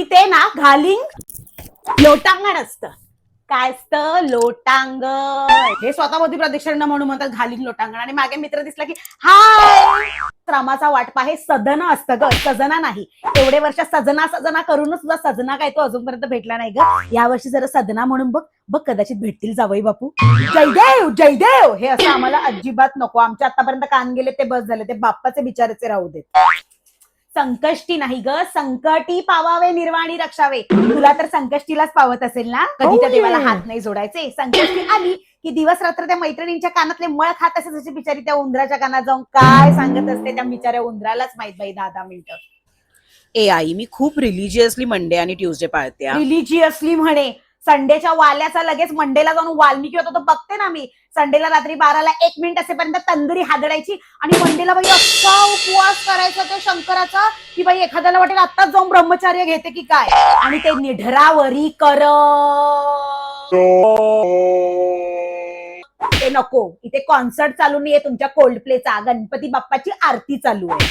ते ना घालिंग लोटांगण असतं. काय असतं? लोटांगण. हे स्वतः मोदी प्रदक्षिणा म्हणून म्हणतात घालिंग लोटांगण. आणि मागे मित्र दिसला की हाय श्रमाचा वाटपा. हे सदन असतं ग, सजना नाही. एवढे वर्ष सजना सजना करूनच सुद्धा सजना काय तो अजूनपर्यंत भेटला नाही ग. या वर्षी जरा सदना म्हणून बघ बघ, कदाचित भेटतील जावई बापू. जयदेव जयदेव हे असं आम्हाला अजिबात नको. आमच्या आतापर्यंत कान गेले ते बस झाले. ते बाप्पाचे बिचाराचे राहू देत. संकष्टी नाही ग, संकटी पावावे निर्वाणी रक्षावे. तुला तर संकष्टीलाच पावत असेल ना. कधी त्या देवाला हात नाही जोडायचे. संकष्टी आली की दिवस रात्र त्या मैत्रिणींच्या कानातले मळ खात असे, जशी बिचारी त्या उंदराच्या कानात जाऊन काय सांगत असते त्या बिचाऱ्या उंदरालाच माहित बाई. 10-10 मिनिटं. ए आई, मी खूप रिलिजियसली मंडे आणि ट्युजडे पाळते. रिलिजियसली म्हणे. संडेच्या वाल्याचा लगेच मंडेला जाऊन वाल्मिकी होता तो बघते ना मी. संडेला रात्री 12ला 1 मिनिट असेपर्यंत तंदुरी हादडायची आणि मंडेला बाई असा उपवास करायचा त्या शंकराचा की बाई एखाद्याला वाटेल आत्ताच जाऊन ब्रह्मचार्य घेते की काय. आणि ते निढरावरी कर ते नको. इथे कॉन्सर्ट चालू नाहीये तुमच्या कोल्ड प्लेचा. गणपती बाप्पाची आरती चालू आहे.